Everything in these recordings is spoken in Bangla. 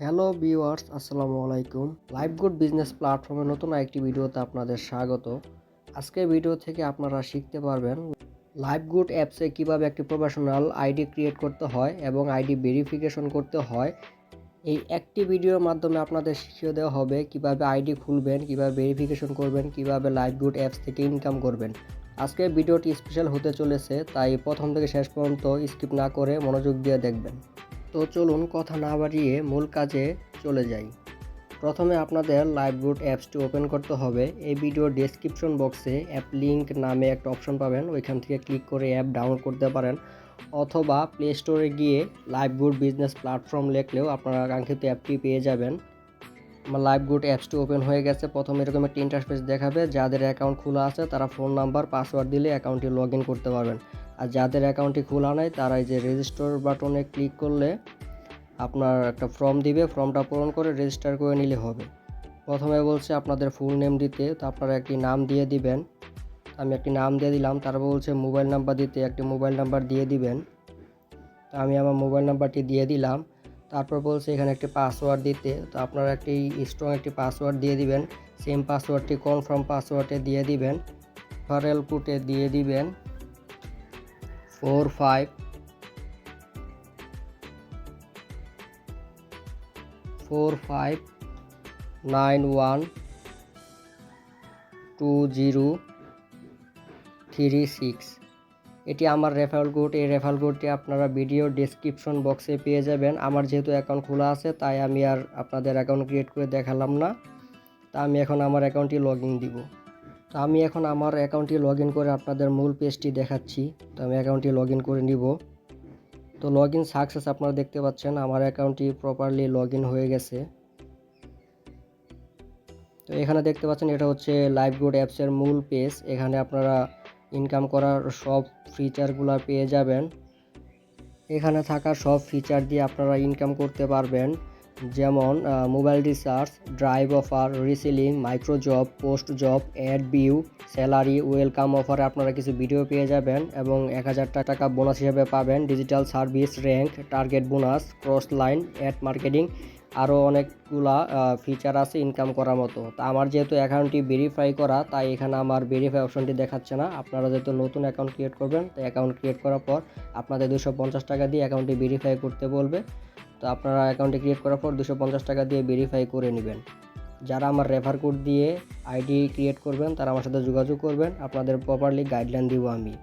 হ্যালো ভিউয়ার্স, আসসালামু আলাইকুম। লাইভগুড বিজনেস প্ল্যাটফর্মের নতুন একটি ভিডিওতে আপনাদের স্বাগত। আজকের ভিডিও থেকে আপনারা শিখতে পারবেন লাইভগুড অ্যাপসে কিভাবে একটি প্রফেশনাল আইডি ক্রিয়েট করতে হয় এবং আইডি ভেরিফিকেশন করতে হয়। এই একটি ভিডিওর মাধ্যমে আপনাদের শিখিয়ে দেওয়া হবে কিভাবে আইডি খুলবেন, কিভাবে ভেরিফিকেশন করবেন, কিভাবে লাইভগুড অ্যাপস থেকে ইনকাম করবেন। আজকের ভিডিওটি স্পেশাল হতে চলেছে, তাই প্রথম থেকে শেষ পর্যন্ত স্কিপ না করে মনোযোগ দিয়ে দেখবেন। তো চলুন কথা না বাড়িয়ে মূল কাজে চলে যাই। প্রথমে আপনাদের লাইভগুড অ্যাপসটি ওপেন করতে হবে। এই ভিডিওর ডেসক্রিপশন বক্সে অ্যাপ লিঙ্ক নামে একটা অপশন পাবেন, ওইখান থেকে ক্লিক করে অ্যাপ ডাউনলোড করতে পারেন, অথবা প্লে স্টোরে গিয়ে লাইভগুড বিজনেস প্ল্যাটফর্ম লিখলেও আপনারা কাঙ্ক্ষিত অ্যাপটি পেয়ে যাবেন। আমার লাইভগুড অ্যাপসটি ওপেন হয়ে গেছে। প্রথমে এরকম একটা ইন্টারফেস দেখাবে। যাদের অ্যাকাউন্ট খোলা আছে তারা ফোন নাম্বার, পাসওয়ার্ড দিলে অ্যাকাউন্টটি লগ ইন করতে পারবেন। আর যাদের অ্যাকাউন্টটি খোলা নাই তারা এই যে রেজিস্টার বাটনে ক্লিক করলে আপনার একটা ফর্ম দিবে, ফর্মটা পূরণ করে রেজিস্টার করে নিলে হবে। প্রথমে বলছে আপনাদের ফুল নেম দিতে, তো আপনারা একটি নাম দিয়ে দিবেন। আমি একটি নাম দিয়ে দিলাম। তারপর বলছে মোবাইল নাম্বার দিতে, একটি মোবাইল নাম্বার দিয়ে দিবেন। তো আমি আমার মোবাইল নাম্বারটি দিয়ে দিলাম। তারপর বলছে এখানে একটি পাসওয়ার্ড দিতে, তো আপনারা একটি স্ট্রং একটি পাসওয়ার্ড দিয়ে দিবেন। সেম পাসওয়ার্ডটি কনফার্ম পাসওয়ার্ডে দিয়ে দিবেন। রেফারেল কোডে দিয়ে দিবেন 45912036। এটি আমার রেফারেল কোড। এই রেফারেল কোডটি আপনারা ভিডিও ডেসক্রিপশন বক্সে পেয়ে যাবেন। আমার যেহেতু অ্যাকাউন্ট খোলা আছে তাই আমি আর আপনাদের অ্যাকাউন্ট ক্রিয়েট করে দেখালাম না। তা আমি এখন আমার অ্যাকাউন্টটি লগ ইন দিব। তো আমি এখন আমার অ্যাকাউন্টটি লগ ইন করে আপনাদের মূল পেজটি দেখাচ্ছি। তো আমি অ্যাকাউন্টটি লগ ইন করে নিব। তো লগ ইন সাকসেস আপনারা দেখতে পাচ্ছেন, আমার অ্যাকাউন্টটি প্রপারলি লগ ইন হয়ে গেছে। তো এখানে দেখতে পাচ্ছেন এটা হচ্ছে লাইভগুড অ্যাপসের মূল পেজ। এখানে আপনারা ইনকাম করার সব ফিচারগুলো পেয়ে যাবেন। এখানে থাকা সব ফিচার দিয়ে আপনারা ইনকাম করতে পারবেন, যেমন mobile recharge, drive offer, reselling, micro job, post job, add view, salary, welcome অফারে আপনারা কিছু ভিডিও পেয়ে যাবেন এবং 1000 টাকা বোনাস হিসেবে পাবেন। Digital service, rank, target bonus, cross line, add marketing, আরও অনেকগুলা ফিচার আছে ইনকাম করার মতো। তা আমার যেহেতু অ্যাকাউন্টটি ভেরিফাই করা, তাই এখানে আমার ভেরিফাই অপশনটি দেখাচ্ছে না। আপনারা যেহেতু নতুন অ্যাকাউন্ট ক্রিয়েট করবেন, তাই অ্যাকাউন্ট ক্রিয়েট করার পর আপনাদের 250 টাকা দিয়ে অ্যাকাউন্টটি ভেরিফাই করতে বলবে। তো আপনারা অ্যাকাউন্টটি ক্রিয়েট করার পর 250 টাকা দিয়ে ভেরিফাই করে নেবেন। যারা আমার রেফার কোড দিয়ে আইডি ক্রিয়েট করবেন তারা আমার সাথে যোগাযোগ করবেন, আপনাদের প্রপারলি গাইডলাইন দিব আমি,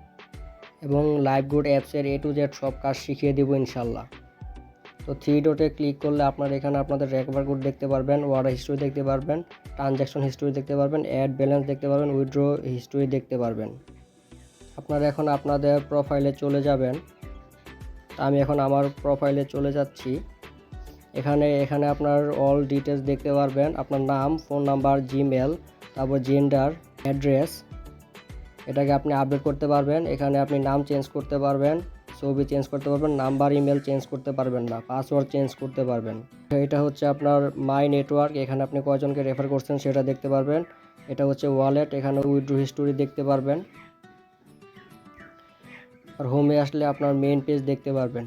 এবং লাইভগুড অ্যাপসের A to Z সব কাজ শিখিয়ে দেবো ইনশাল্লাহ। তো 3 ডটে ক্লিক করলে আপনারা এখানে আপনাদের রেফার কোড দেখতে পারবেন, অর্ডার হিস্ট্রি দেখতে পারবেন, ট্রানজ্যাকশন হিস্ট্রি দেখতে পারবেন, অ্যাড ব্যালেন্স দেখতে পারবেন, উইথড্র হিস্ট্রি দেখতে পারবেন। আপনারা এখন আপনাদের প্রোফাইলে চলে যাবেন। আমি এখন আমার প্রোফাইলে চলে যাচ্ছি। এখানে আপনার অল ডিটেলস দেখতে পারবেন, আপনার নাম, ফোন নাম্বার, জিমেল, তারপর জেন্ডার, অ্যাড্রেস, এটাকে আপনি আপডেট করতে পারবেন। এখানে আপনি নাম চেঞ্জ করতে পারবেন, ছবি চেঞ্জ করতে পারবেন, নাম্বার, ইমেল চেঞ্জ করতে পারবেন না, পাসওয়ার্ড চেঞ্জ করতে পারবেন। এটা হচ্ছে আপনার মাই নেটওয়ার্ক, এখানে আপনি কয়জনকে রেফার করছেন সেটা দেখতে পারবেন। এটা হচ্ছে ওয়ালেট, এখানে উইথড্র হিস্টোরি দেখতে পারবেন। আর হোমে আসলে আপনার মেইন পেজ দেখতে পারবেন।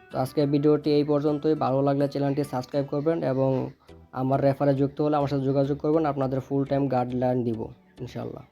তো আজকের ভিডিওটি এই পর্যন্তই। ভালো লাগলে চ্যানেলটি সাবস্ক্রাইব করবেন এবং আমার রেফারে যুক্ত হলে আমার সাথে যোগাযোগ করবেন, আপনাদের ফুল টাইম গাইডলাইন দিব ইনশাল্লাহ।